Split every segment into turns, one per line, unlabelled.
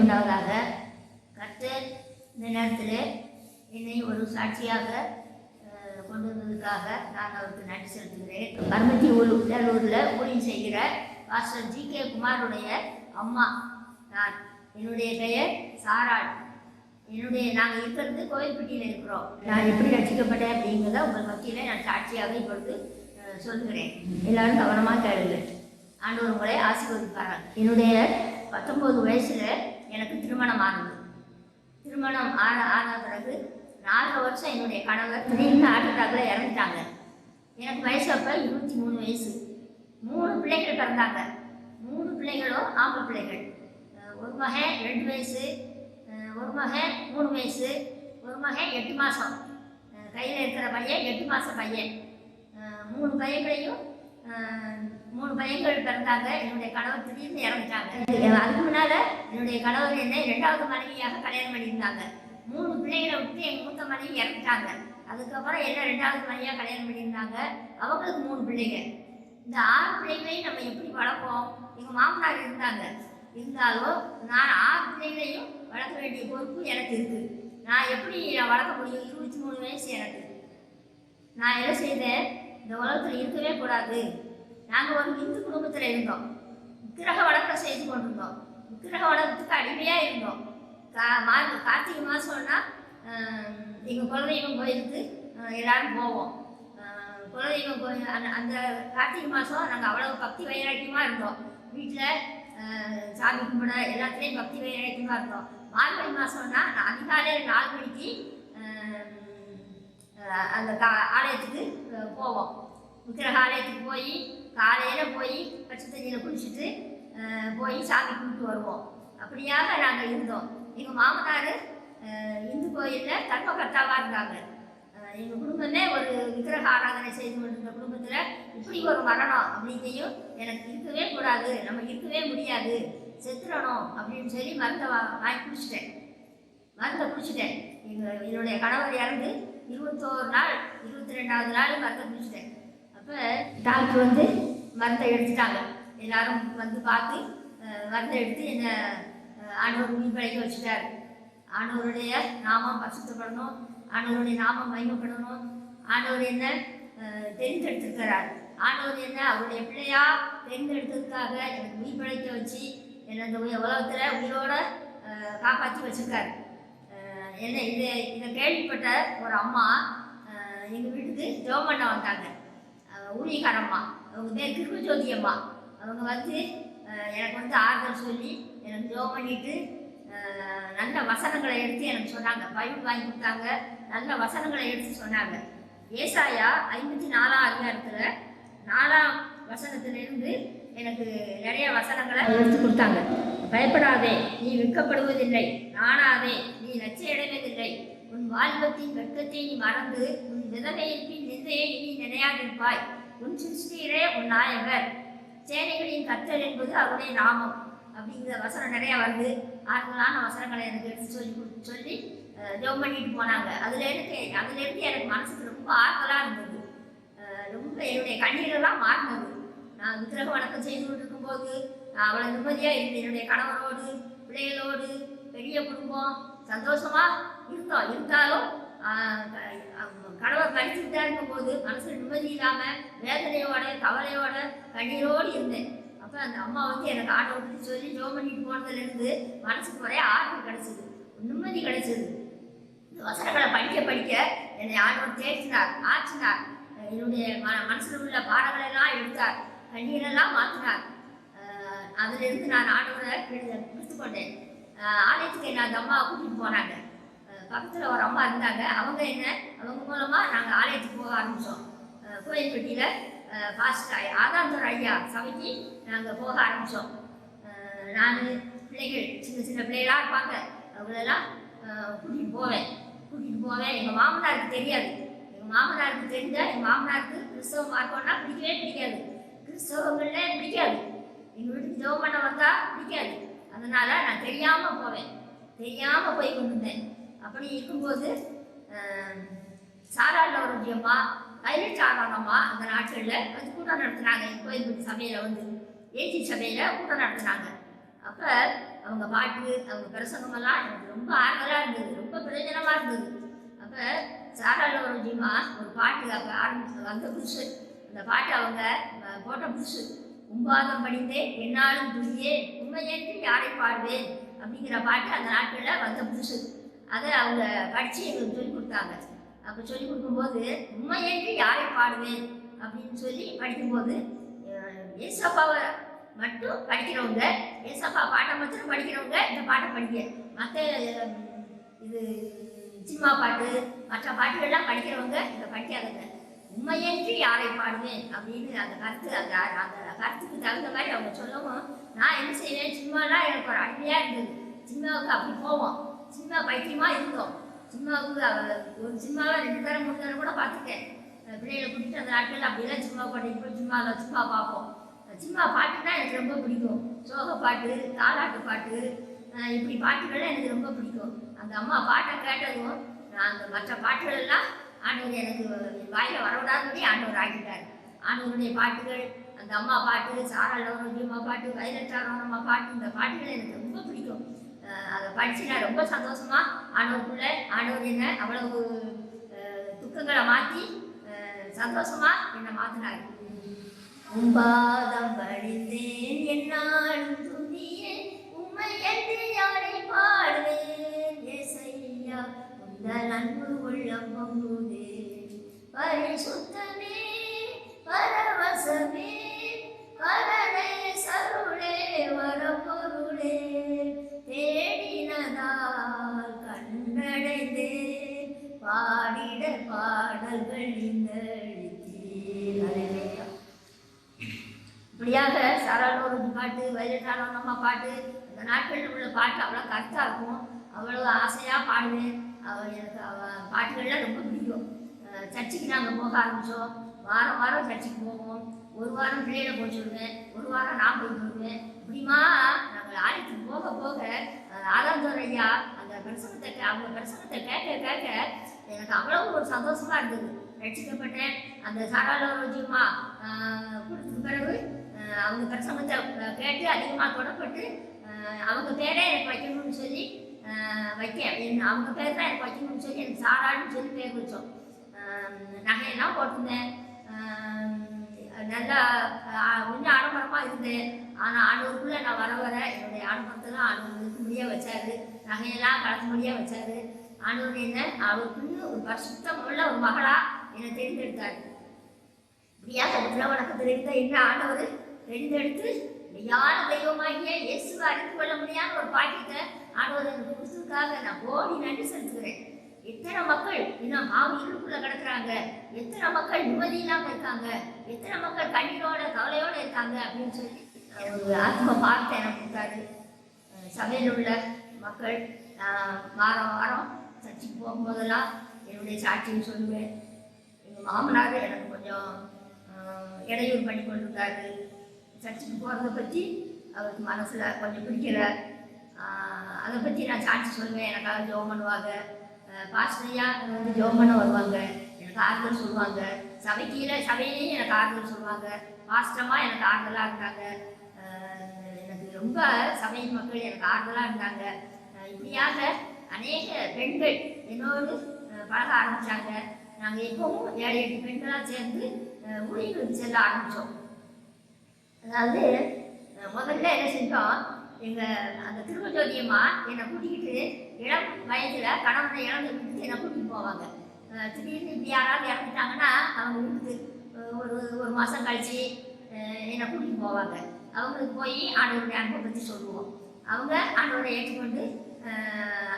உண்டாவதாக. கர்த்தர் இந்த நேரத்தில் என்னை ஒரு சாட்சியாக கொண்டு வந்ததுக்காக நான் அவருக்கு நன்றி செலுத்துகிறேன். பரமத்தி வேலூரில் ஊழியம் செய்கிற பாஸ்டர் ஜி.கே. குமாருடைய அம்மா நான். என்னுடைய பெயர் சாராள். நாங்கள் இருக்கிறது கோயில்பட்டியில் இருக்கிறோம். நான் எப்படி ரட்சிக்கப்பட்டேன் அப்படிங்கிறத உங்கள் மத்தியில் நான் சாட்சியாக இப்பொழுது சொல்கிறேன். எல்லாரும் கவனமாக கேளுங்க. ஆண்டவர் உங்களை ஆசீர்வதிப்பார்கள். என்னுடைய 19 வயசில் எனக்கு திருமணம் ஆனது. திருமணம் ஆன பிறகு 4 வருஷம் என்னுடைய கணவர் திடீர்னு ஆட்டோட்டாக்கில் இறந்துட்டாங்க. எனக்கு வயசு அப்போ 23 வயசு. 3 பிள்ளைகள் பிறந்தாங்க. 3 பிள்ளைகளும் ஆம்பளை பிள்ளைகள். ஒரு மகன் 2 வயசு, ஒரு மகன் 3 வயசு, ஒரு மகன் 8 மாதம். கையில் இருக்கிற பையன் 8 மாதம் பையன். 3 பையன்களையும் 3 பையன்கள் பிறந்தாங்க. என்னுடைய கணவர் திடீர்னு இறந்துட்டாங்க. அதுக்கு முன்னால் என்னுடைய கணவர் என்னை 2வது மனைவியாக கல்யாணம் பண்ணியிருந்தாங்க. 3 பிள்ளைகளை விட்டு எங்கள் மூத்த மனைவி இறந்துட்டாங்க. அதுக்கப்புறம் என்ன 2வது மனைவியாக கல்யாணம் பண்ணியிருந்தாங்க. அவங்களுக்கு 3 பிள்ளைங்க. இந்த 6 பிள்ளைகளையும் நம்ம எப்படி வளர்ப்போம்? எங்கள் மாமனார் இருந்தாலும் நான் 6 பிள்ளைகளையும் வளர்க்க வேண்டிய பொறுப்பு எனக்கு இருக்குது. நான் எப்படி வளர்க்க முடியும்? 23 வயசு எனக்கு. நான் என்ன செய்தேன்? இந்த உலகத்தில் இருக்கவே கூடாது. நாங்கள் ஒரு இந்து குடும்பத்தில் இருந்தோம். விக்கிரக வளர்க்க செய்து கொண்டிருந்தோம். விக்கிரக வளர்க்கத்துக்கு அடிமையாக இருந்தோம். கார்த்திகை மாதம்னா எங்கள் குலதெய்வம் கோயிலுக்கு எல்லாரும் போவோம். குலதெய்வம் கோயில் அந்த கார்த்திகை மாதம் நாங்கள் அவ்வளோ பக்தி வைராக்கியமாக இருந்தோம். வீட்டில் சாமி கும்பிட எல்லாத்துலேயும் பக்தி வைராக்கியமாக இருந்தோம். மார்கழி மாதம்னா அதிகாலையில் 4 மணிக்கு அந்த ஆலயத்துக்கு போவோம். விக்கிரக ஆலயத்துக்கு போய் காலையில் போய் பச்சை தண்ணியில் குளிச்சுட்டு போய் சாமி கும்பிட்டு வருவோம். அப்படியாக நாங்கள் இருந்தோம். எங்கள் மாமனார் இந்து கோயிலில் தர்மகர்த்தாவாக இருந்தாங்க. எங்கள் குடும்பமே ஒரு விக்கிரக ஆராதனை செய்து கொண்டிருந்த குடும்பத்தில் இப்படி ஒரு மரணம் அப்படிங்கையும் எனக்கு இருக்கவே கூடாது, நம்ம இருக்கவே முடியாது, செத்துடணும் அப்படின்னு சொல்லி மருந்தை வாங்கி குடிச்சிட்டேன். என்னுடைய கணவர் இறந்து 21 நாள் 22வது நாள் மருந்தை குடிச்சிட்டேன். அப்போ டாக்டர் வந்து மருந்தை எடுத்துட்டாங்க. எல்லாரும் வந்து பார்த்து மருந்தை எடுத்து என்னை ஆண்டவர் உயிர் பிழைக்க வச்சுட்டார். ஆண்டவருடைய நாமம் பரிசுத்தப்படணும், ஆண்டவருடைய நாமம் மகிமைப்படணும். ஆண்டவர் என்ன தெரிந்தெடுத்திருக்கிறார். ஆண்டவர் என்ன அவருடைய பிள்ளையா தெரிந்தெடுத்ததுக்காக எனக்கு உயிர் பிழைக்க வச்சு என்னை இந்த உலகத்தில் உயிரோட காப்பாற்றி வச்சுருக்காரு. என்ன இதை கேள்விப்பட்ட ஒரு அம்மா எங்கள் வீட்டுக்கு ஜெபம் பண்ண வந்தாங்க. ஊழியக்காரம்மா, அவங்க பேர் கிருபஜோதி அம்மா. அவங்க வந்து எனக்கு வந்து ஆறுதல் சொல்லி எனக்கு ஜெபம் பண்ணிட்டு நல்ல வசனங்களை எடுத்து எனக்கு சொன்னாங்க. பைபிள் வாங்கி கொடுத்தாங்க. நல்ல வசனங்களை எடுத்து சொன்னாங்க. ஏசாயா 54ஆம் அதிகாரத்தில் 4ஆம் வசனத்திலிருந்து எனக்கு நிறைய வசனங்களை எடுத்து கொடுத்தாங்க. பயப்படாதே, நீ வெட்கப்படுவதில்லை. நாணாதே, நீ லட்சியடைவதில்லை. உன் வாலிபத்தின் வெட்கத்தை நீ மறந்து உன் விதவையின் நிந்தையை நீ நினையாதிருப்பாய். உன் சிருஷ்டியரே உன் நாயகர், சேனைகளின் கர்த்தர் என்பது அவருடைய நாமம் அப்படிங்கிற வசனம் நிறையா வருது. ஆறுதலான வசனங்களை எனக்கு எடுத்து சொல்லி ஜெபம் பண்ணிட்டு போனாங்க. அதுலேருந்து எனக்கு மனசுக்கு ரொம்ப ஆறுதலாக இருந்தது. ரொம்ப என்னுடைய கண்ணீரெல்லாம் மாறினது. நான் விக்கிரக வணக்கம் செய்து கொண்டு இருக்கும்போது நான் அவ்வளோ நிம்மதியாக இருந்தேன். என்னுடைய கணவரோடு பிள்ளைகளோடு பெரிய குடும்பம் சந்தோஷமாக இருந்தோம். இருந்தாலும் கணவர் கழிச்சுக்கிட்டா இருக்கும்போது மனசு நிம்மதி இல்லாமல் வேதனையோட கவலையோட கண்ணீரோடு இருந்தேன். அப்போ அந்த அம்மா வந்து எனக்கு ஆண்டவர்கிட்ட சொல்லி ஜெபம் பண்ணிட்டு போனதுலேருந்து மனசுக்கு ஒரே ஆறுதல் கிடைச்சிது, நிம்மதி கிடைச்சிது. இந்த வசனங்களை படிக்க என்னை ஆண்டவர் ஆற்றினார். என்னுடைய மனசில் உள்ள பாடங்களெல்லாம் எடுத்தார், கண்ணீரெல்லாம் மாற்றினார். அதிலிருந்து நான் ஆண்டவரை பிடித்து கொண்டேன். ஆலயத்துக்கு என்ன அந்த அம்மாவை கூட்டிகிட்டு போனாங்க. பக்கத்தில் ஒரு அம்மா இருந்தாங்க. அவங்க மூலமாக நாங்கள் ஆலயத்துக்கு போக ஆரம்பித்தோம். கோயில்பட்டியில் பாஸ்டர் ஆதாந்தர் ஐயா சபைக்கு நாங்கள் போக ஆரம்பித்தோம். நான் பிள்ளைகள் சின்ன பிள்ளைகளாக இருப்பாங்க, அவங்களெல்லாம் கூட்டிகிட்டு போவேன். எங்கள் மாமனாருக்கு தெரியாது. எங்கள் மாமனாருக்கு தெரிஞ்சால் எங்கள் மாமனாருக்கு கிறிஸ்தவ மார்க்கம்னா பிடிக்கவே பிடிக்காது. கிறிஸ்தவங்களே பிடிக்காது. எங்கள் வீட்டுக்கு ஜெபம் பண்ண வந்தால் பிடிக்காது. அதனால் நான் தெரியாமல் போய் கொண்டிருந்தேன். அப்படி இருக்கும்போது சாராளில் ஒரு அம்மா, பைலட் ஆனவங்கம்மா அந்த நாட்களில் வந்து கூட்டம் நடத்துனாங்க. கோயில்பட்டி சபையில் வந்து ஏசி சபையில் கூட்டம் நடத்துனாங்க. அப்போ அவங்க பாட்டு அவங்க பிரசங்கமெல்லாம் எனக்கு ரொம்ப ஆறுதலாக இருந்தது, ரொம்ப பிரயோஜனமாக இருந்தது. அப்போ சாராள ஒரு ஜீமா ஒரு பாட்டு அப்போ ஆரம்பிச்சு வந்த புதுசு, அந்த பாட்டு அவங்க போட்ட புதுசு, உம்பாதம் படிந்தே என்னாலும் துணியே உண்மையேற்றி யாரை பாடுவேன் அப்படிங்கிற பாட்டு அந்த நாட்களில் வந்த புதுசு. அதை அவங்க படித்து எங்களுக்கு சொல்லிக் கொடுத்தாங்க. அப்போ சொல்லிக் கொடுக்கும்போது உண்மையேற்றி யாரை பாடுவேன் அப்படின்னு சொல்லி படிக்கும்போது ஏசப்பாவை மட்டும் படிக்கிறவங்க, ஏசப்பா பாட்டை மட்டும் படிக்கிறவங்க இந்த பாட்டை படிக்க, மற்ற இது சினிமா பாட்டு மற்ற பாட்டுகள்லாம் படிக்கிறவங்க இதை படிக்காதங்க. உண்மையேற்றி யாரை பாடுவேன் அப்படின்னு அந்த கருத்து, அந்த அந்த கருத்துக்கு தகுந்த மாதிரி அவங்க சொல்லவும் நான் என்ன செய்வேன், சினிமாலாம் எனக்கு ஒரு அடிமையாக இருந்தது. சினிமாவுக்கு அப்படி போவோம், சினிமா பைத்தியமாக இருந்தோம். சினிமாவுக்கு ஒரு சினிமாவை 2 தரம் 3 தரம் கூட பார்த்துருக்கேன். பிள்ளைகளை கூட்டிட்டு அந்த நாட்கள் அப்படிலாம் சினிமா பாட்டு போய் சினிமா பார்ப்போம். சினிமா பாட்டுன்னா எனக்கு ரொம்ப பிடிக்கும். சோக பாட்டு, தாலாட்டு பாட்டு, இப்படி பாட்டுகள்லாம் எனக்கு ரொம்ப பிடிக்கும். அந்த அம்மா பாட்டை கேட்டதும் நான் அந்த மற்ற பாட்டுகள் எல்லாம் ஆண்டவர் எனக்கு வாயில் வரவிடாதபடி ஆண்டவர் ஆக்கிட்டார். ஆண்டவருடைய பாட்டுகள், அந்த அம்மா பாட்டு, சாராளவரம்மா பாட்டு, வயலட்டாரம்மா பாட்டு, இந்த பாட்டுகள் எனக்கு ரொம்ப பிடிக்கும். அதை படித்து நான் ரொம்ப சந்தோஷமாக ஆண்டவர் என்ன அவ்வளவு துக்கங்களை மாற்றி சந்தோஷமாக என்னை மாற்றினார். உம்பாதம் படிந்தேன் என்னாலும் துணியே உம்மை என்று யாரை பாடுவேன் ஏசையா உந்தன் அன்பு உள்ளம் பொங்குதே பரிசுத்தமே பரவசமே கரணே சருளே வரப்பொருளே தேடினதால் கண்டடைந்தே பாடிட பாடல்கள் இந்த இப்படியாக சாராளோட பாட்டு, வயலட்டாளம்மா பாட்டு, அந்த நாட்களில் உள்ள பாட்டு அவ்வளோ கருத்தாக இருக்கும். அவ்வளோ ஆசையாக பாடுவேன். எனக்கு பாட்டுகள்லாம் ரொம்ப பிடிக்கும். சர்ச்சுக்கு நாங்கள் போக ஆரம்பித்தோம். வாரம் வாரம் சர்ச்சுக்கு போவோம். ஒரு வாரம் பிள்ளைகளை போய் சொல்லுவேன், ஒரு வாரம் நான் போய் சொல்லுவேன். இப்படிமா நாங்கள் ஆலயத்துக்கு போக போக ஆராந்தோர் ஐயா அந்த அவங்க பிரசங்கத்தை கேட்க கேட்க எனக்கு அவ்வளோ ஒரு சந்தோஷமாக இருந்தது. ரட்சிக்கப்பட்டேன். அந்த சாராளோஜியமா கொடுத்ததுக்கு பிறகு அவங்க பிரசங்கத்தை கேட்டு அதிகமாக தொடப்பட்டு அவங்க பேரே எனக்கு வைக்கணும்னு சொல்லி அவங்க பேர் தான் எனக்கு வைக்கணும்னு சொல்லி எனக்கு சாரான்னு சொல்லி பேர் வச்சோம். நகையெல்லாம் போட்டிருந்தேன். நல்லா கொஞ்சம் ஆடம்பரமாக இருந்தேன். ஆனால் ஆண்டவருக்குள்ளே நான் வர வர என்னுடைய ஆடம்பரத்தெல்லாம் ஆண்டவருக்கு முடிய வச்சாரு. நகையெல்லாம் கலந்து முடிய வச்சாரு. ஆண்டவர் என்ன அவருக்குன்னு ஒரு பரிசுத்தம் உள்ள ஒரு மகளாக என்னை தெரிந்தெடுத்தார். இப்படியாக உள்ள வணக்கத்தில் இருந்த என்ன ஆண்டவர் தெரிந்தெடுத்து மெய்யான தெய்வமாகிய இயேசுவை அறிந்து கொள்ள முடியாத ஒரு பாக்கியத்தை ஆண்டவர் எனக்கு கொடுத்ததுக்காக நான் கோடி நன்றி செலுத்துகிறேன். எத்தனை மக்கள் இன்னும் இருளுக்குள்ள கிடக்குறாங்க, எத்தனை மக்கள் நிம்மதி இல்லாமல் இருக்காங்க, எத்தனை மக்கள் கண்ணீரோட கவலையோடு இருக்காங்க அப்படின்னு சொல்லி ஒரு ஆத்ம பார்த்து எனக்கு கொடுத்தாரு. சபையில் உள்ள மக்கள் வாரம் வாரம் சர்ச்சுக்கு போகும்போதெல்லாம் என்னுடைய சாட்சின்னு சொல்லுவேன். எங்கள் மாமனார் எனக்கு கொஞ்சம் இடையூறு பண்ணி கொண்டிருக்காரு. சர்ச்சுக்கு போகிறத பற்றி அவருக்கு மனசில் கொஞ்சம் பிடிக்கல. அதை பற்றி நான் சாட்சி சொல்லுவேன். எனக்காக ஜெபம் பண்ணுவாங்க. பாஸ்டரியா வந்து ஜெபம் பண்ண வருவாங்க, எனக்கு ஆறுதல் சொல்லுவாங்க. சபையிலேயும் எனக்கு ஆறுதல் சொல்லுவாங்க. பாஸ்டமாக எனக்கு ஆறுதலாக இருந்தாங்க. எனக்கு ரொம்ப சபையின் மக்கள் எனக்கு ஆறுதலாக இருந்தாங்க. இப்படியாக அநேக பெண்கள் என்னோடு பழக ஆரம்பித்தாங்க. நாங்கள் எப்பவும் 7-8 பெண்களாக சேர்ந்து ஊழியர்களுக்கு செல்ல ஆரம்பித்தோம். அதாவது முதல்ல என்ன செஞ்சோம், எங்கள் அந்த திருவஜோதியம்மா என்னை கூட்டிக்கிட்டு இளம் வயதில் கணவனை இழந்து விட்டுட்டு என்னை கூட்டிகிட்டு போவாங்க. திடீர்னு இப்படி யாராவது இறந்துட்டாங்கன்னா அவங்க வீட்டுக்கு ஒரு மாதம் கழித்து என்னை கூட்டிகிட்டு போவாங்க. அவங்களுக்கு போய் ஆண்டவருடைய அன்பை பற்றி சொல்லுவோம். அவங்க ஆண்டவரை ஏற்றுக்கொண்டு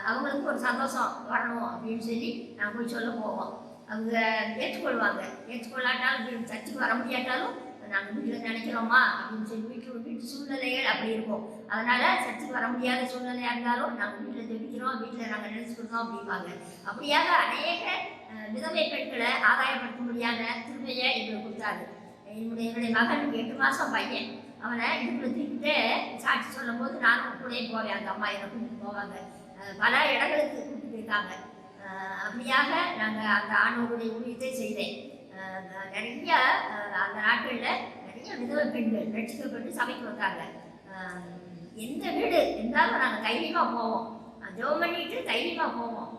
அவங்களுக்கு ஒரு சந்தோஷம் வரணும் அப்படின்னு சொல்லி நாங்கள் போய் சொல்ல போவோம். அவங்க ஏற்றுக்கொள்வாங்க. ஏற்றுக்கொள்ளாட்டாலும் சர்ச்சுக்கு வர முடியாட்டாலும் நாங்கள் வீட்டில் நினைக்கிறோமா அப்படின்னு சொல்லி வீட்டு சூழ்நிலைகள் அப்படி இருக்கும். அதனால் சர்ச்சுக்கு வர முடியாத சூழ்நிலையாக இருந்தாலும் நாங்கள் வீட்டில் ஜெபிக்கிறோம், வீட்டில் நாங்கள் நினைச்சுக்கிறோம் அப்படிம்பாங்க. அப்படியாக அநேக விதவை பெண்களை ஆதாயப்படுத்த முடியாத திருமையை எங்களுக்கு கொடுத்தாரு. என்னுடைய மகனுக்கு 8 மாதம் பையன். அவனை இடுப்புல தூக்கிட்டு சாட்சி சொல்லும் போது நானும் கூட போவேன். அந்த அம்மா என்னை கூட்டிகிட்டு போவாங்க. பல இடங்களுக்கு கூட்டிகிட்டு போயிருக்காங்க. அப்படியாக நாங்கள் அந்த ஆண்டவருடைய ஊழியத்தை செய்தேன். நிறைய அந்த நாட்களில் நிறைய விதவை பெண்கள் ரட்சிக்கப்பட்டு சபைக்கு வந்தாங்க. எந்த வீடு இருந்தாலும் நாங்கள் தைரியமாக போவோம், ஜெபம் பண்ணிட்டு தைரியமாக போவோம்.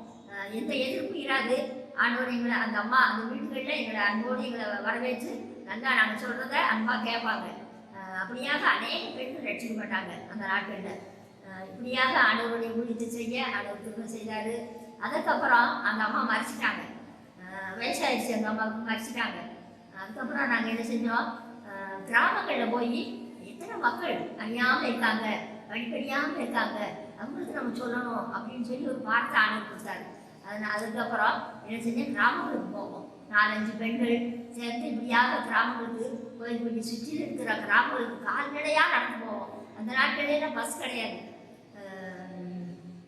எந்த எதிர்ப்பும் இராது. ஆண்டவர் எங்களை அந்த அம்மா அந்த வீடுகளில் எங்களை அன்போடு எங்களை வரவேற்று நல்லா நாங்கள் சொல்கிறத அன்பாக கேட்பாங்க. அப்படியாக அநேக பெண்கள் ரட்சிக்கப்பட்டாங்க அந்த நாட்களில். இப்படியாக ஆண்டவருடைய ஊழியத்தை செய்ய ஆண்டவர் திரும்ப செய்தார். அதுக்கப்புறம் அந்த அம்மா மறைச்சிட்டாங்க, வயசாகிடுச்சு, அந்த அம்மாவுக்கு மறைச்சிட்டாங்க. அதுக்கப்புறம் நாங்கள் என்ன செஞ்சோம், கிராமங்களில் போய் எத்தனை மக்கள் அறியாமல் இருக்காங்க, படிப்படியாமல் இருக்காங்க, அவங்களுக்கு நம்ம சொல்லணும் அப்படின்னு சொல்லி ஒரு வார்த்தை ஆண்டவர் கொடுத்தாரு. அதுக்கப்புறம் என்ன செஞ்சேன், கிராமங்களுக்கு போவோம். 4-5 பெண்கள் சேர்ந்து இப்படியாக கிராமங்களுக்கு கோயில்பட்டி சுற்றியில் இருக்கிற கிராமங்களுக்கு கால்நடையாக நடந்து போவோம். அந்த நாட்களெல்லாம் பஸ் கிடையாது.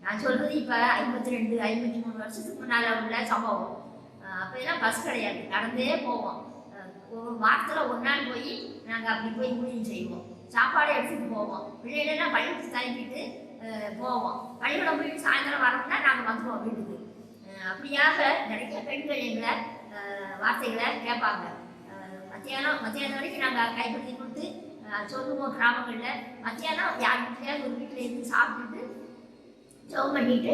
நான் சொல்கிறது இப்போ 52-53 வருஷத்துக்கு முன்னால் உள்ள சம்பவம். அப்போலாம் பஸ் கிடையாது, நடந்தே போவோம். ஒரு வாரத்தில் ஒரு நாள் போய் நாங்கள் அப்படி போய் ஊழியம் செய்வோம். சாப்பாடு எடுத்துகிட்டு போவோம். பிள்ளைகளெல்லாம் பள்ளிக்கு தள்ளிக்கிட்டு போவோம். பள்ளிக்கூடம் போயிட்டு சாயந்தரம் வரோம்னா நாங்கள் வந்துடுவோம் வீட்டுக்கு. அப்படியாக நிறைய பெண்கள் எங்களை வார்த்தைகளை கேட்பாங்க. மத்தியானம் வரைக்கும் நாங்கள் கைப்பற்றி கொடுத்து சொல்லுவோம். கிராமங்களில் மத்தியானம் யார் வீட்டிலையாவது ஒரு வீட்டில் இருந்து சாப்பிட்டுட்டு ஜெபம் பண்ணிட்டு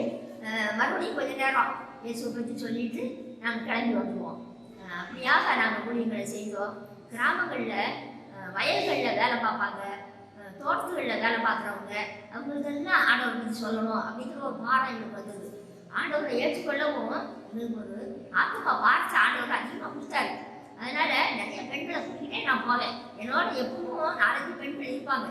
மறுபடியும் கொஞ்சம் நேரம் இயேசுவை பற்றி சொல்லிட்டு நாங்கள் கிளம்பி வந்துடுவோம். அப்படியாக நாங்கள் ஊழியங்களை செய்தோம். கிராமங்களில் வயல்களில் வேலை பார்ப்பாங்க, தோட்டத்துகளில் வேலை பார்க்குறவங்க, அவங்களுக்கெல்லாம் ஆண்டவரை பற்றி சொல்லணும் அப்படிங்கிற ஒரு பாடம் எங்களுக்கு வந்தது. ஆண்டவரை ஏற்றுக்கொள்ளவும் எங்களுக்கு ஒரு ஆத்மா பார்த்து ஆண்டவர் அதிகமாக கொடுத்தாரு. அதனால் நிறைய பெண்களை கூட்டிகிட்டே நான் போவேன். என்னோட எப்பவும் 4-5 பெண்கள் இருப்பாங்க.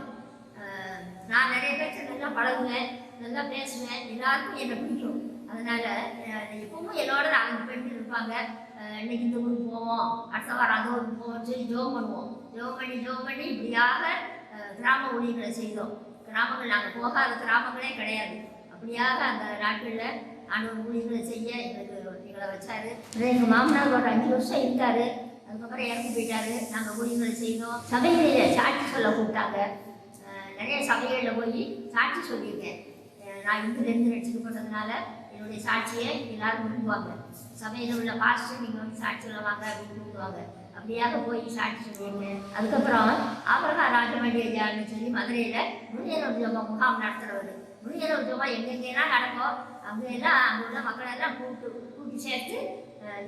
நான் நிறைய பேர்த்து நல்லா பழகுவேன், நல்லா பேசுவேன், எல்லாருக்கும் என்னை பிடிக்கும். அதனால் எப்பவும் என்னோட 4-5 பெண்கள் இருப்பாங்க. இன்னைக்கு இந்த ஊருக்கு போவோம், அடுத்த வாரம் அந்த ஊருக்கு போவோம் சொல்லி ஜெபம் பண்ணுவோம். ஜெபம் பண்ணி இப்படியாக கிராம ஊழியர்களை செய்தோம். கிராமங்கள் நாங்கள் போகாத கிராமங்களே கிடையாது. அப்படியாக அந்த நாட்களில் ஆண்டவர் ஊழியர்களை செய்ய எங்களை வச்சார். எங்கள் மாமனார் ஒரு 5 வருஷம் இருந்தார். அதுக்கப்புறம் இறந்து போயிட்டார். நாங்கள் ஊழியர்களை செய்தோம். சபைகளில் சாட்சி சொல்ல கூப்பிட்டாங்க. நிறைய சபைகளில் போய் சாட்சி சொல்லியிருக்கேன். நான் இருந்து ரட்சிக்கப்பட்டதுனால என்னுடைய சாட்சியை எல்லாரும் விரும்புவாங்க. சபையில் உள்ள பாஸ்டர் நீங்கள் வந்து சாட்சி சொல்லுவாங்க அப்படின்னு கூப்பிடுவாங்க. அப்படியாக போய் சாட்சி சொல்லியிருக்கேன். அதுக்கப்புறம் ஆபிரகாம் ராஜமண்டி ஐயான்னு சொல்லி மதுரையில் முனியரவு ஜெபம் முகாம் நடத்துகிறவர். முனியரவு ஜெபம் எங்கெங்கெல்லாம் நடக்கும் அங்கெல்லாம் அங்கே உள்ள மக்களெல்லாம் கூட்டி சேர்த்து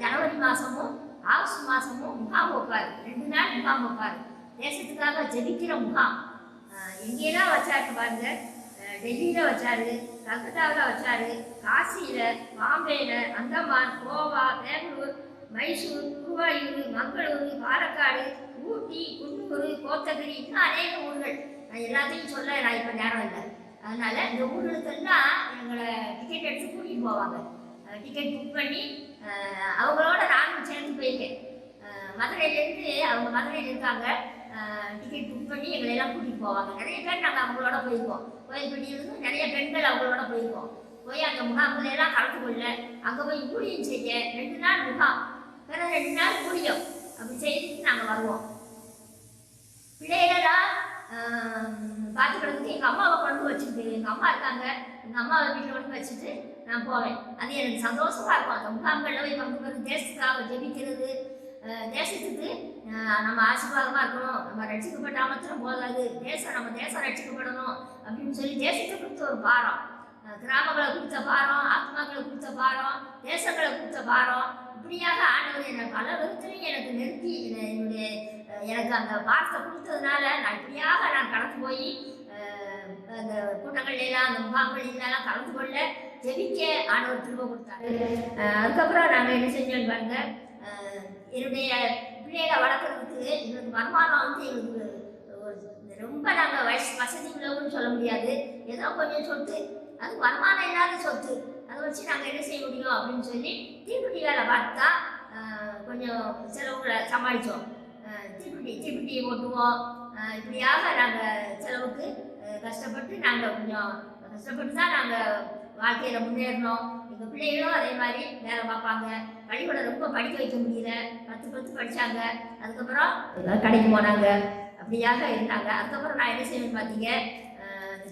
ஜனவரி மாதமும் ஆகஸ்ட் மாதமும் முகாம் வைப்பார். 2 நாள் முகாம் வைப்பார். தேசத்துக்காக ஜெபிக்கிற முகாம். எங்கேயெல்லாம் வச்சாரு பாருங்க. டெல்லியில் வச்சார், கல்கத்தாவில் வச்சார், காசியில், பாம்பேயில், அந்தமான், கோவா, பெங்களூர், மைசூர், குருவாயூர், மங்களூர், பாலக்காடு, ஊட்டி, குன்னூர், கோத்தகிரி, இன்னும் அநேக ஊர்கள். நான் எல்லாத்தையும் சொல்ல நான் இப்போ நேரம் இல்லை. அதனால் இந்த ஊர்களுக்கெல்லாம் எங்களை டிக்கெட் எடுத்து கூட்டிகிட்டு போவாங்க. டிக்கெட் புக் பண்ணி அவங்களோட நானும் சேர்ந்து போயிருக்கேன். மதுரையிலேருந்து அவங்க மதுரையில் இருக்காங்க. டிக்கெட் புக் பண்ணி எங்களை எல்லாம் கூட்டிகிட்டு போவாங்க. நிறைய பேர் நாங்கள் அவங்களோட போயிருக்கோம். கோயில்பட்டியிலிருந்து நிறைய பெண்கள் அவங்களோட போயிருக்கோம். போய் அந்த முகாம்கள் எல்லாம் கலந்து கொள்ள அங்கே போய் ஊழியம் செய்ய 2 நாள் முகாம், வேறு 2 நாள் ஊழியம் அப்படி செய்துட்டு நாங்கள் வருவோம். பிள்ளைகளெல்லாம் பார்த்துக்கிறதுக்கு எங்கள் அம்மாவை கொண்டு வச்சுட்டு, எங்கள் அம்மா இருக்காங்க, எங்கள் அம்மாவை வீட்டில் கொண்டு வச்சுட்டு நான் போவேன். அது எனக்கு சந்தோஷமாக இருக்கும். அந்த முகாம்களில் போய் பங்கு பெறும், தேசத்துக்காக ஜெபிக்கிறது, தேசத்துக்கு நம்ம ஆசீர்வாதமாக இருக்கணும், நம்ம ரட்சிக்கப்பட்டால் மாத்திரம் போதாது, நம்ம தேசம் ரட்சிக்கப்படணும் அப்படின்னு சொல்லி தேசத்தை கொடுத்த ஒரு பாரம், கிராமங்களை கொடுத்த பாரம், ஆத்மாக்களை கொடுத்த பாரம், தேசங்களை கொடுத்த பாரம். இப்படியாக ஆண்டவர் என்னை பல விதத்துலையும் எனக்கு நிறுத்தி எனக்கு அந்த பாரத்தை கொடுத்ததுனால நான் இப்படியாக நான் கடந்து போய் அந்த கூட்டங்கள்லாம் அந்த முகாம்களெல்லாம் கலந்து கொள்ள ஜெபிக்க ஆண்டவர் திரும்ப கொடுத்தாரு. அதுக்கப்புறம் நாங்கள் என்ன செஞ்சோன்னு பாருங்க, என்னுடைய பிள்ளைகளை வளர்க்குறதுக்கு எங்களுக்கு வருமானம் வந்து எங்களுக்கு ரொம்ப நாங்கள் வசதி உள்ளவன்னு சொல்ல முடியாது. ஏதோ கொஞ்சம் சொத்து, அது வருமானம் இல்லாத சொத்து, அதை வச்சு நாங்கள் என்ன செய்ய முடியும் அப்படின்னு சொல்லி தீப்பெட்டி வேலை பார்த்தா கொஞ்சம் செலவுகளை சமாளித்தோம். தீப்பெட்டி ஓட்டுவோம். இப்படியாக நாங்கள் செலவுக்கு கஷ்டப்பட்டு நாங்கள் கொஞ்சம் கஷ்டப்பட்டு தான் நாங்கள் வாழ்க்கையில் முன்னேறினோம். எங்கள் பிள்ளைகளும் அதே மாதிரி வேலை பார்ப்பாங்க. பள்ளிக்கூடம் ரொம்ப படிக்க வைக்க முடியல, 10 படித்தாங்க. அதுக்கப்புறம் கடைக்கு போனாங்க, அப்படியாக இருந்தாங்க. அதுக்கப்புறம் நான் என்ன செய்வேன்னு பார்த்தீங்க,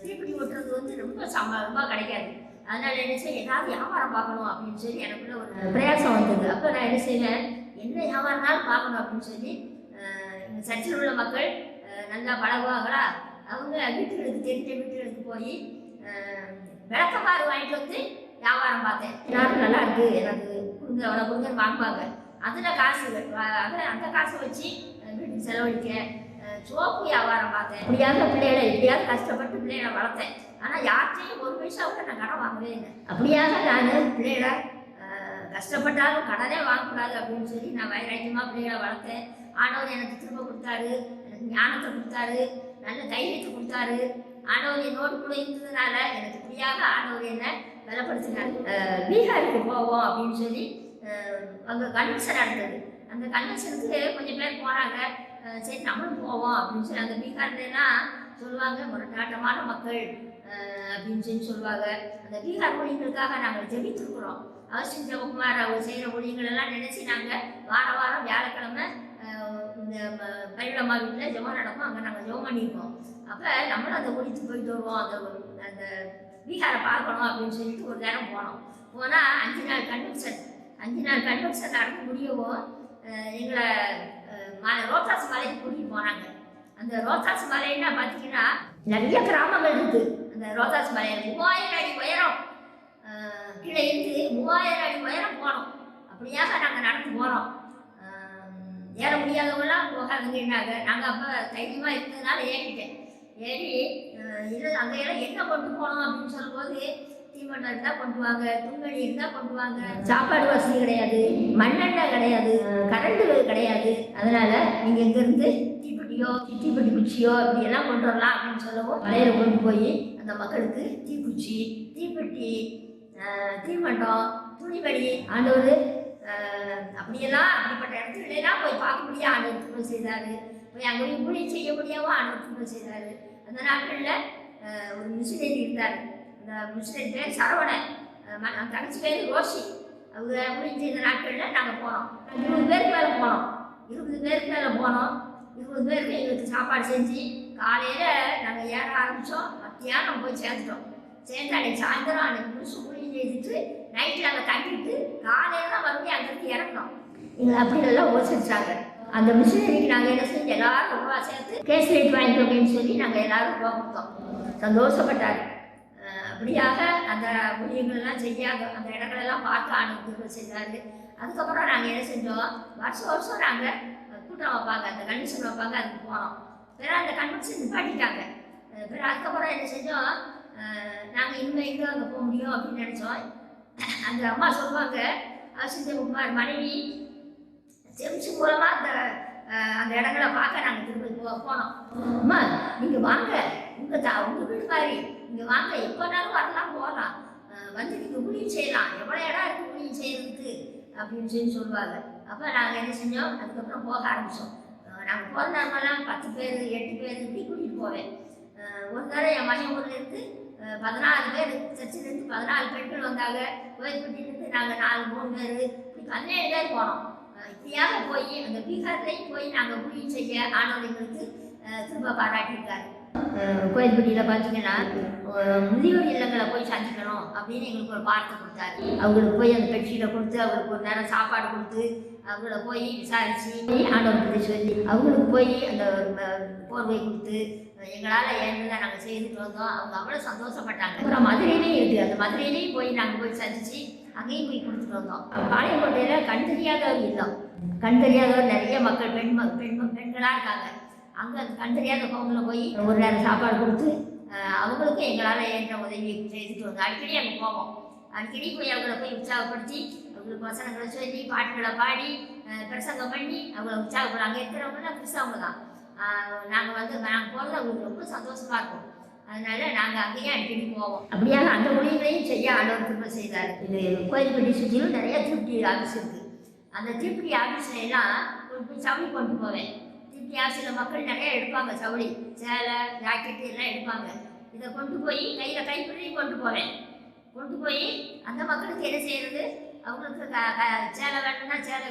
தீப்பெட்டி ஓட்டுறது வந்து ரொம்ப கிடைக்காது. அதனால் என்ன செய்ய, ஏதாவது வியாபாரம் பார்க்கணும் அப்படின்னு சொல்லி எனக்குள்ள ஒரு பிரயாசம் வந்தது. அப்போ நான் என்ன செய்வேன், என்ன வியாபாரம்னாலும் பார்க்கணும் அப்படின்னு சொல்லி எங்கள் சர்ச்சில் உள்ள மக்கள் நல்லா பழகுவாங்களா, அவங்க வீட்டுகளுக்கு தெரிஞ்ச வீட்டுகளுக்கு போய் விளக்கமாறு வாங்கிட்டு வந்து வியாபாரம் பார்த்தேன். எல்லாரும் நல்லா இருக்கு, எனக்கு கொடுங்க அவ்வளோ கொடுங்கன்னு வாங்குவாங்க. அதில் காசு அந்த காசை வச்சு வீட்டுக்கு செலவழிக்க சோப்பு வியாபாரம் பார்த்தேன். இப்படியாக பிள்ளைகளை எப்படியாவது கஷ்டப்பட்டு பிள்ளைகளை வளர்த்தேன். ஆனால் யார்கிட்டையும் ஒரு பைசா கூட நான் கடன் வாங்கவே இல்லை. அப்படியாக நான் பிள்ளைகளை கஷ்டப்பட்டாலும் கடனே வாங்கக்கூடாது அப்படின்னு சொல்லி நான் வைராக்கியமாக பிள்ளைகளை வளர்த்தேன். ஆண்டவர் எனக்கு திரும்ப கொடுத்தாரு, எனக்கு ஞானத்தை கொடுத்தாரு, நல்ல தைரியத்தை கொடுத்தாரு. ஆண்டவர் என்னோடு கூட இருந்ததுனால எனக்கு இப்படியாக ஆண்டவர் என்ன பலப்படுத்தினார். பீகாருக்கு போவோம் அப்படின்னு சொல்லி அங்கே கன்வென்ஷன் நடந்தது. அந்த கன்வென்ஷனுக்கு கொஞ்சம் பேர் போனாங்க. சரி நம்மளும் போவோம் அப்படின்னு சொல்லி அந்த பீகார்லாம் சொல்லுவாங்க முரட்டாட்டமான மக்கள் அப்படின்னு சொல்லி சொல்லுவாங்க. அந்த பீகார் மொழிகளுக்காக நாங்கள் ஜெபித்திருக்கிறோம். அவசியம் ஜெபகுமார் அவர் செய்கிற மொழிகளெல்லாம் நினச்சி நாங்கள் வாரம் வியாழக்கிழமை இந்த பரிவிடம்மா வீட்டில் ஜெபம் நடக்கும், அங்கே நாங்கள் ஜெபம் பண்ணியிருக்கோம். அப்போ நம்மளும் அந்த ஒழித்து போயிட்டு வருவோம், அந்த பீகாரை பார்க்கணும் அப்படின்னு சொல்லிட்டு ஒரு நேரம் போனோம். போனால் 5 நாள் கன்வென்ஷன் நடக்க முடியவும் எங்களை ரோத்தாஸ் மலைக்கு கூட்டிகிட்டு போனாங்க. அந்த ரோத்தாஸ் மலைன்னா பார்த்தீங்கன்னா நிறைய கிராமங்கள் இருக்குது. அந்த ரோத்தாஸ் மலையில் 3000 அடி உயரம், கீழே இருந்து 3000 அடி உயரம் போனோம். அப்படியாக நாங்கள் நடந்து போகிறோம். ஏற முடியாதவங்களாம் போகாதுங்கன்னாங்க. நாங்கள் அப்போ தைரியமாக இருந்ததுனால ஏறி இல்லை அங்கெல்லாம் என்ன கொண்டு போனோம் அப்படின்னு சொல்லும்போது தீவனம் இருந்தால் கொண்டு வாங்க, துணிமணி இருந்தால் கொண்டு வாங்க, சாப்பாடு வசதி கிடையாது, மண்ணெண்ணெய் கிடையாது, கரண்ட் கிடையாது. அதனால் நீங்கள் இங்கேருந்து தீப்பெட்டி குச்சியோ இப்படியெல்லாம் கொண்டு வரலாம் அப்படின்னு சொல்லவும் மலையில் கொண்டு போய் அந்த மக்களுக்கு தீக்குச்சி, தீப்பெட்டி, தீமண்டம், துணிமணி ஆண்டவர் அப்படிப்பட்ட இடத்துலாம் போய் பார்க்க முடியாது ஆண்டவர் திரும்ப செய்தார். போய் அங்கே போய் ஊழியம் செய்ய முடியாமல் ஆண்டவர் திரும்ப செய்தார். அந்த நாட்களில் ஒரு மிஷினரி இருந்தார். அந்த மிஷினரி பேர் சரவணன், தங்கச்சி பேர் ரோஷி. அவங்க ஊழியம் செய்த நாட்களில் நாங்கள் போனோம். 20 பேருக்கு மேலே போனோம். 20 பேருக்கு மேலே போனோம். 20 பேருக்கு எங்களுக்கு சாப்பாடு செஞ்சு காலையில் நாங்கள் ஏற ஆரம்பித்தோம். மத்தியானம் போய் சேர்ந்துட்டோம். சேர்ந்து அன்றைக்கி சாயந்தரம் அன்றைக்கி முழுசு ஊழியம் செய்துட்டு நைட்டு நாங்கள் தங்கிட்டு காலையில் தான் மறுபடியும் அங்கேருந்து இறங்கினோம். எங்களை அப்படி நல்லா ஓசிச்சாங்க. அந்த மிஷினரிக்கு நாங்கள் என்ன செஞ்சு எல்லாரும் ரூபா சேர்த்து கேஸ் லைட் வாங்கிட்டோம் அப்படின்னு சொல்லி நாங்கள் எல்லாரும் ரூபா கொடுத்தோம். சந்தோஷப்பட்டார். அப்படியாக அந்த ஊழியங்கள்லாம் செய்யாத அந்த இடங்களெல்லாம் பார்த்து ஆண்டு செய்தார். அதுக்கப்புறம் நாங்கள் என்ன செஞ்சோம், வருஷம் நாங்கள் கூட்டம் வைப்பாங்க, அந்த கன்வென்ஷன் வைப்பாங்க, அதுக்கு போனோம். பிறகு அந்த கன்வென்ஷன் நிப்பாட்டிட்டாங்க. பிறகு அதுக்கப்புறம் என்ன செஞ்சோம், நாங்கள் இனிமேல் எங்கே அங்கே போக முடியும் அப்படின்னு நினச்சோம். அந்த அம்மா சொல்லுவாங்க, அவசியகுமார் மனைவி செம்ஸ் மூலமாக அந்த இடங்களை பார்க்க நாங்கள் திரும்ப போனோம். அம்மா நீங்கள் வாங்க, உங்கள் வீடு மாதிரி நீங்கள் வாங்க, எப்போனாலும் வரலாம் போகலாம், வந்து நீங்கள் ஊழியம் செய்யலாம், எவ்வளோ இடம் இருக்குது ஊழியம் செய்யறதுக்கு அப்படின்னு சொல்லி சொல்லுவாங்க. அப்போ நாங்கள் என்ன செஞ்சோம், அதுக்கப்புறம் போக ஆரம்பித்தோம். நாங்கள் போகிற நேரமெல்லாம் 10 பேர் 8 பேர் இப்படி கூட்டிகிட்டு போவேன். ஒரு தடவை என் மகன் ஊர்லேருந்து 14 பேர், சர்ச்சிலேருந்து 14 பெண்கள் வந்தாங்க. கோயில்பட்டியிலேருந்து நாங்கள் 3 பேர், இப்படி 17 பேர் போனோம். இப்படியாக போய் அந்த பீகார்லேயும் போய் நாங்கள் ஊழியம் செய்ய ஆண்டவர்களுக்கு திரும்ப பாராட்டியிருக்காரு. கோயில்பட்டியில் பார்த்தீங்கன்னா முதியோர் இல்லங்களை போய் சந்திக்கணும் அப்படின்னு எங்களுக்கு ஒரு வார்த்தை கொடுத்தாரு. அவங்களுக்கு போய் அந்த பெட்ஷீட்டை கொடுத்து, அவங்களுக்கு ஒரு நேரம் சாப்பாடு கொடுத்து, அவங்கள போய் விசாரித்து ஆண்டவர்கிட்ட சொல்லி அவங்களுக்கு போய் அந்த போர்வை கொடுத்து எங்களால் ஏன்னதான் நாங்கள் செய்துட்டு வந்தோம். அவங்க அவ்வளோ சந்தோஷப்பட்டாங்க. அப்புறம் மதுரையிலையும் இருக்குது. அந்த மதுரையிலையும் போய் நாங்கள் போய் சந்தித்து அங்கேயும் போய் கொடுத்துட்டு வந்தோம். பாளையங்கோட்டையில் கண் தெரியாதவர் இல்லம், கண் தெரியாதவர் நிறைய மக்கள் பெண்களாக இருக்காங்க. அங்கே அந்த கண் தெரியாத கோவிலில் போய் ஒரு நேரம் சாப்பாடு கொடுத்து அவங்களுக்கும் எங்களால் ஏற்ற உதவி செய்துட்டு வந்தோம். அடிக்கடி அங்கே போவோம். அடிக்கடி போய் அவங்கள போய் உற்சாகப்படுத்தி அவங்களுக்கு வசனங்களை சொல்லி பாட்டுகளை பாடி பிரசங்கம் பண்ணி அவங்கள உற்சாகப்படும். அங்கே இருக்கிறவங்களாம் கிறிஸ்தவங்க தான். நாங்கள் போகிறது அவங்களுக்கு ரொம்ப சந்தோஷமாக இருக்கும். அதனால நாங்கள் அங்கேயே அடிக்கடி போவோம். அப்படியாக அந்த மொழிகளையும் செய்ய ஆண்டவர் திரும்ப செய்தார். இது கோயில்பட்டி சுற்றிலும் நிறைய திருப்தி ஆஃபீஸ் இருக்குது. அந்த திருப்தி ஆஃபீஸில் எல்லாம் போய் சவுளி கொண்டு போவேன். திருப்தி ஆஃபீஸில் மக்கள் நிறைய எடுப்பாங்க, சவுளி, சேலை, ஜாக்கெட்டு எல்லாம் எடுப்பாங்க. இதை கொண்டு போய் கையில் கைப்பிடி கொண்டு போவேன். கொண்டு போய் அந்த மக்களுக்கு என்ன செய்கிறது, அவங்களுக்கு சேலை வேணும்னா சேலை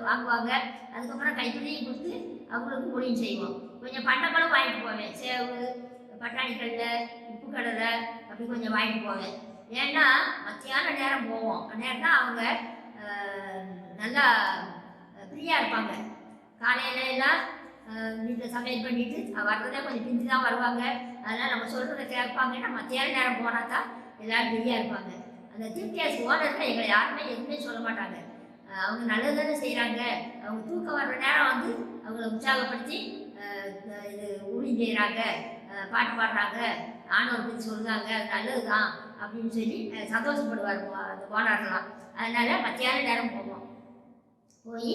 வாங்குவாங்க. அதுக்கப்புறம் கைப்பிடியும் கொடுத்து அவங்களுக்கு ஊழியம் செய்வோம். கொஞ்சம் பண்டங்களும் வாங்கிட்டு போவேன். சேவு, பட்டாணிக்கல்ல, உப்பு கடலை அப்படி கொஞ்சம் வாங்கிட்டு போவேன். ஏன்னா மத்தியான நேரம் போவோம். நேரம் தான் அவங்க நல்லா ஃப்ரீயாக இருப்பாங்க. காலையில எல்லாம் வீட்டில் சமையல் பண்ணிட்டு வர்றதே கொஞ்சம் பிஞ்சு தான் வருவாங்க. அதனால் நம்ம சொல்கிறத கேட்பாங்கன்னா மத்தியான நேரம் போனால் தான் எல்லோரும் ஃப்ரீயாக இருப்பாங்க. அந்த டிபிஎஸ் ஓனர்கள் எங்களை யாருமே எதுவுமே சொல்ல மாட்டாங்க. அவங்க நல்லது தானே செய்கிறாங்க, அவங்க தூக்கம் வர்ற நேரம் வந்து அவங்கள உற்சாகப்படுத்தி இது ஊழியம் செய்கிறாங்க, பாட்டு பாடுறாங்க, ஆண்டவர் பற்றி சொல்லுறாங்க, அது நல்லது தான் அப்படின்னு சொல்லி சந்தோஷப்படுவார் அந்த ஓனர்லாம். அதனால் மத்தியான நேரம் போவோம், போய்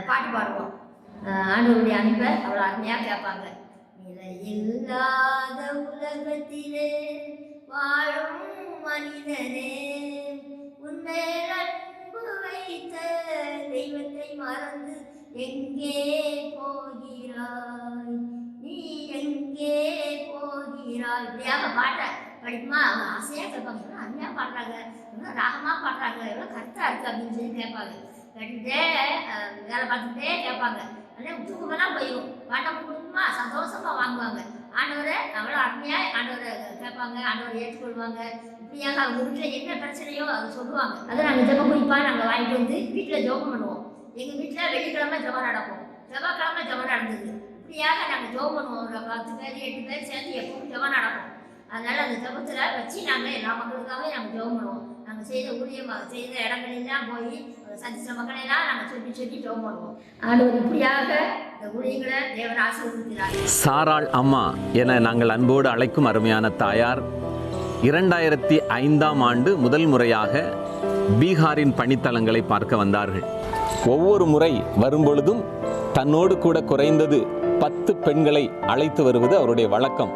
பாட்டு பாடுவோம். ஆண்டவருடைய அன்பை அவ்வளோ அருமையாக கேட்பாங்க. இல்லாத உலகத்திலே வாழும் மனிதனே, உன்மேல் அன்பு வைத்த தெய்வத்தை மறந்து எங்கே போகிறாய், நீ எங்கே போகிறாய். இப்படியாக பாட்ட படிக்குமா அவங்க ஆசையாக கேட்பாங்க. எவ்வளோ அருமையாக பாடுறாங்க, எவ்வளோ ராகமாக பாடுறாங்க, எவ்வளோ கரெக்டாக இருக்குது அப்படின்னு சொல்லி கேட்பாங்க. கேட்டுக்கிட்டே வேலை பார்த்துக்கிட்டே கேட்பாங்க. ஆனால் தூக்கமெல்லாம் போயிடும். பாட்டை கொடுக்குமா சந்தோஷமாக வாங்குவாங்க. ஆண்டவரை அவ்வளோ அருமையாக ஆண்டவரை கேட்பாங்க, ஆண்டவரை ஏற்றுக்கொள்வாங்க. இப்படியாக அவங்க வீட்டில் என்ன பிரச்சனையோ அதை சொல்லுவாங்க. அதை நாங்கள் ஜெபம் குறிப்பாக நாங்கள் வாங்கிட்டு வந்து வீட்டில் ஜெபம் பண்ணுவோம். எங்கள் வீட்டில் வெள்ளிக்கிழமை ஜெபம் நடக்கும், செவ்வாய்க்கிழமை ஜெபம் நடந்தது. இப்படியாக நாங்கள் ஜெபம் பண்ணுவோம். ஒரு 10 பேர் 8 பேர் சேர்ந்து எப்பவும் ஜெபம் நடக்கும். அதனால் அந்த ஜெபத்தில் வச்சு நாங்கள் எல்லா மக்களுக்காகவே நாங்கள் ஜெபம் பண்ணுவோம். நாங்கள் செய்த ஊழியம் செய்த இடங்களெல்லாம் போய் சந்தித்த மக்களெல்லாம் நாங்கள் சொல்லி ஜெபம் பண்ணுவோம். ஆண்டவர் இப்படியாக இந்த ஊழியங்களை தேவன் ஆசீர்வதிக்கிறார்.
சாராள் அம்மா என நாங்கள் அன்போடு அழைக்கும் அருமையான தாயார் 2005ஆம் ஆண்டு முதல் முறையாக பீகாரின் பணித்தலங்களை பார்க்க வந்தார்கள். ஒவ்வொரு முறை வரும்பொழுதும் தன்னோடு கூட குறைந்தது 10 பெண்களை அழைத்து வருவது அவருடைய வழக்கம்.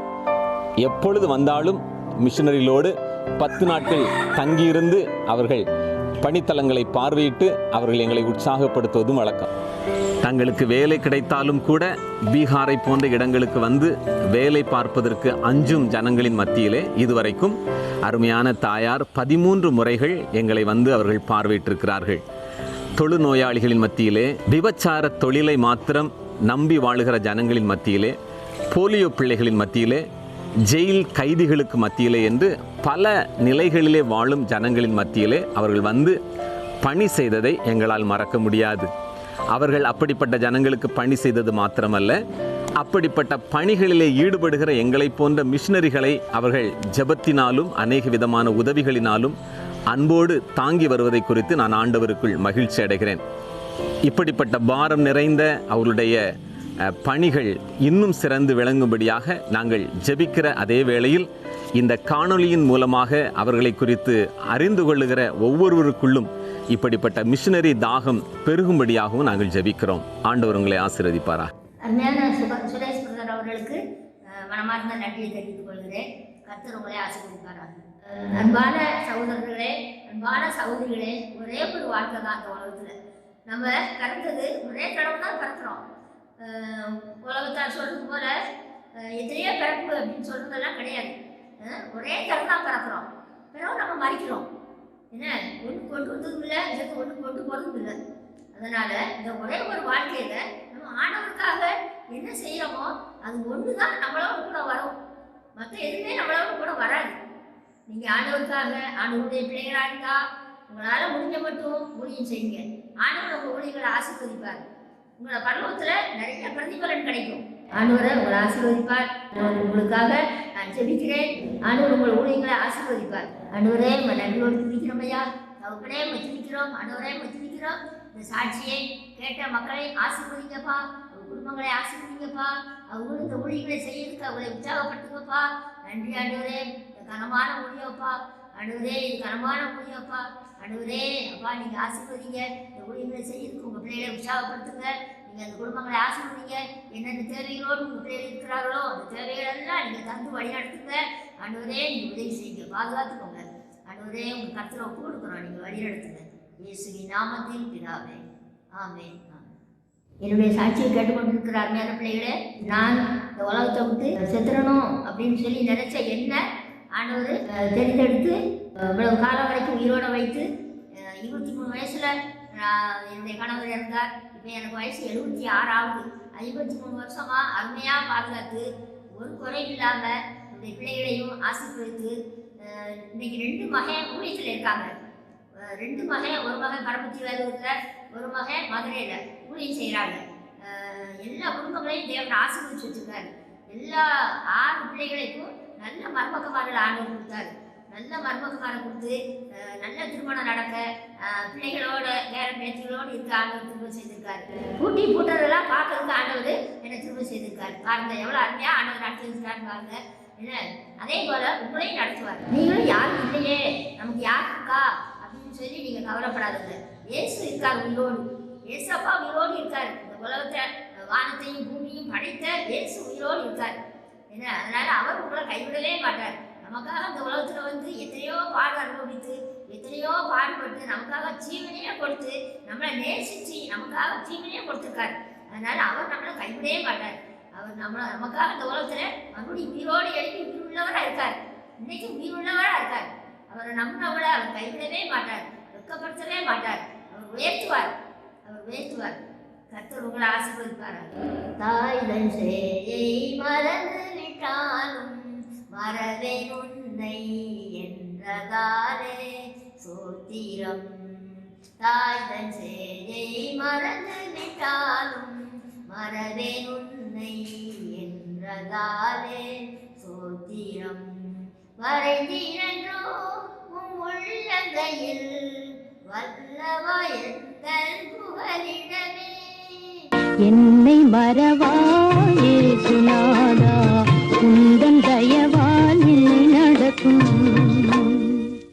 எப்பொழுது வந்தாலும் மிஷனரிகளோடு 10 நாட்கள் தங்கியிருந்து அவர்கள் பணித்தலங்களை பார்வையிட்டு அவர்கள் எங்களை உற்சாகப்படுத்துவதும் வழக்கம். தங்களுக்கு வேலை கிடைத்தாலும் கூட பீகாரை போன்ற இடங்களுக்கு வந்து வேலை பார்ப்பதற்கு அஞ்சும் ஜனங்களின் மத்தியிலே இதுவரைக்கும் அருமையான தாயார் 13 முறைகள் எங்களை வந்து அவர்கள் பார்வையிட்டிருக்கிறார்கள். தொழுநோயாளிகளின் மத்தியிலே, விபச்சார தொழிலை மாத்திரம் நம்பி வாழுகிற ஜனங்களின் மத்தியிலே, போலியோ பிள்ளைகளின் மத்தியிலே, ஜெயில் கைதிகளுக்கு மத்தியிலே என்று பல நிலைகளிலே வாழும் ஜனங்களின் மத்தியிலே அவர்கள் வந்து பணி செய்ததை எங்களால் மறக்க முடியாது. அவர்கள் அப்படிப்பட்ட ஜனங்களுக்கு பணி செய்தது மாத்திரமல்ல, அப்படிப்பட்ட பணிகளிலே ஈடுபடுகிற எங்களை போன்ற மிஷனரிகளை அவர்கள் ஜெபத்தினாலும் அநேக விதமான உதவிகளினாலும் அன்போடு தாங்கி வருவதை குறித்து நான் ஆண்டவருக்குள் மகிழ்ச்சி அடைகிறேன். இப்படிப்பட்ட பாரம் நிறைந்த அவருடைய பணிகள் இன்னும் சிறந்து விளங்கும்படியாக நாங்கள் ஜெபிக்கிற அதே வேளையில் இந்த காணொளியின் மூலமாக அவர்களை குறித்து அறிந்து கொள்ளுகிற ஒவ்வொருவருக்குள்ளும் இப்படிப்பட்ட மிஷனரி தாகம் பெருகும்படியாகவும் நாங்கள் ஜெபிக்கிறோம். ஆண்டவர் உங்களை ஆசீர்வதிப்பாரா.
அருமையான சுரேஷ் பிரதர் அவர்களுக்கு மனமார்ந்த நன்றியை தெரிவித்துக் கொள்கிறேன். கர்த்தர் உங்களை ஆசீர்வதிப்பாரா. அன்பான சகோதரர்களே, அன்பான சகோதரிகளே, ஒரே ஒரு வாழ்க்கை தான் அந்த உலகத்தில். நம்ம பிறந்தது ஒரே கடவுள் தான் பிறக்கிறோம். உலகத்தார் சொல்றது போல எத்தனையோ பிறப்பு அப்படின்னு சொல்றதெல்லாம் கிடையாது. ஒரே தரம் தான் பிறக்கிறோம், பிறகு நம்ம மறிக்கிறோம். என்ன ஒன்று கொண்டு வந்ததும் இல்லை, இதுக்கு ஒன்று கொண்டு போகிறதும் இல்லை. அதனால் இந்த ஒரே ஒரு வாழ்க்கையில் நம்ம ஆண்டவருக்காக என்ன செய்கிறோமோ அது ஒன்று தான் நம்மளோட கூட வரும், மற்ற எதுவுமே நம்மளோட கூட வராது. நீங்கள் ஆண்டவருக்காக ஆண்டவருடைய பிள்ளைகளாக இருந்தால் உங்களால் முடிஞ்ச மட்டும் ஊழியம் செய்யுங்க. ஆண்டவர் உங்கள் ஊழியர்களை ஆசீர்வதிப்பார். உங்களை பரலோகத்தில் நிறைய பிரதிபலன் கிடைக்கும். ஆண்டவரை உங்களை ஆசீர்வதிப்பார். உங்களுக்காக நான் ஜெபிக்கிறேன். ஆண்டவர் உங்கள் ஊழியர்களை ஆசீர்வதிப்பார். ஆண்டவரே உங்கள் நன்றியோடு துதிக்கிறோம் ஐயா. தகப்பனே துதிக்கிறோம். ஆண்டவரே துதிக்கிறோம். இந்த சாட்சியை கேட்ட மக்களை ஆசீர்வதிங்கப்பா, குடும்பங்களை ஆசீர்வதிங்கப்பா. அவங்களும் இந்த ஊழியர்களை செய்யறதுக்கு அவங்களை உற்சாகப்படுத்துங்கப்பா. நன்றி ஆண்டவரே. இந்த கனமான ஊழியப்பா ஆண்டவரே, இது கனமான ஊழியப்பா ஆண்டவரே. அப்பா நீங்கள் ஆசீர்வதிங்க. இந்த ஊழியர்களை செய்யறதுக்கு உங்கள் பிள்ளைகளை உற்சாகப்படுத்துங்க. நீங்கள் அந்த குடும்பங்களை ஆசீர்வதிங்க. என்னென்ன தேவைகளோடு உங்கள் பிள்ளைகள் இருக்கிறார்களோ அந்த தேவைகளெல்லாம் நீங்கள் தந்து வழிநடத்துங்க. ஆண்டவரே நீங்கள் உதவி செய்யுங்க, பாதுகாத்துக்கோங்க. ஆண்டவரே உங்கள் கர்த்தரை ஒப்பு கொடுக்குறோம், நீங்கள் வழிநடத்துங்க. இயேசுவின் நாமத்தில் பிதாவே, ஆமென். என்னுடைய சாட்சியை கேட்டுக்கொண்டிருக்கிற அருமையான பிள்ளைகளே, நான் இந்த உலகத்தை விட்டு செத்துறணும் அப்படின்னு சொல்லி நினைச்ச என்ன ஆண்டவர் தெரிந்தெடுத்து இவ்வளவு காலம் வரைக்கும் உயிரோட வைத்து 23 வயசுல என்னுடைய கணவர் இருந்தார். இப்போ எனக்கு வயசு 76 ஆகுது. 53 வருஷமா அருமையாக பாதுகாத்து ஒரு குறையும் இல்லாமல் என்னுடைய பிள்ளைகளையும் ஆசீர்வதித்து இன்னைக்கு 2 மகன் ஊழியத்தில் இருக்காங்க. 2 மகன், ஒரு மகன் பரமத்தி வேலூரில், ஒரு மகன் மதுரையில் ஊழியம் செய்கிறாங்க. எல்லா குடும்பங்களையும் தேவன் ஆசீர்வதிச்சு வச்சிருக்காரு. எல்லா 6 பிள்ளைகளுக்கும் நல்ல மருமகமார்கள் ஆண்டவர் கொடுத்தாரு. நல்ல மருமகமாரை கொடுத்து நல்ல திருமணம் நடக்க பிள்ளைகளோட வேற பேச்சுகளோடு இருக்க ஆண்டவர் திரும்ப செய்திருக்காரு. பூட்டுறதெல்லாம் பார்க்கறதுக்கு ஆண்டவர் என்னை திரும்ப செய்திருக்காரு. பாருங்க எவ்வளோ அருமையாக ஆண்டவர் நடத்தி வச்சிருக்காரு பாருங்க. என்ன அதே போல உங்களையும் நடத்துவார். நீங்களும் யாரும் இல்லையே, நமக்கு யார் இருக்கா அப்படின்னு சொல்லி நீங்கள் கவலைப்படாதீங்க. இயேசு இருக்கார் உயிரோடு. இயேசப்பா உயிரோடு இருக்கார். இந்த உலகத்தை வானத்தையும் பூமியும் படைத்த இயேசு உயிரோடு இருக்கார். என்ன அதனால அவர் உங்களை கைவிடவே மாட்டார். நமக்காக அந்த உலகத்தில் வந்து எத்தனையோ பாடு அனுபவித்து எத்தனையோ பாடுபட்டு நமக்காக ஜீவனையே கொடுத்து நம்மளை நேசித்து நமக்காக ஜீவனையே கொடுத்துருக்காரு. அதனால அவர் நம்மளை கைவிடவே மாட்டார். அவர் நமக்காக இந்த உலகத்தில் மறுபடியும் உயிரோடு எழுப்பி உயிர் உள்ளவராக இருக்கார். இன்னைக்கு உயிர் உள்ளவராக இருக்கார். அவரை நம்மளை அவர் கைவிடவே மாட்டார், வெட்கப்படுத்தவே மாட்டார். அவர் உயர்த்துவார். கர்த்தர் உங்களை ஆசீர்வதிப்பார். தாய் தன் சேயை மறந்து விட்டாலும் மறவேன் உன்னை என்றதாலே சோத்திரம். தாய் தன் சேயை மறந்து விட்டாலும் மறவேன் உன்னை என்றதாலே சோத்திரம். வரைந்தீரன்றோ உம் உள்ளங்கையில் வல்லவா எந்தன் புகலிடமே.
என்னை மறவாயே சுனாதா உன்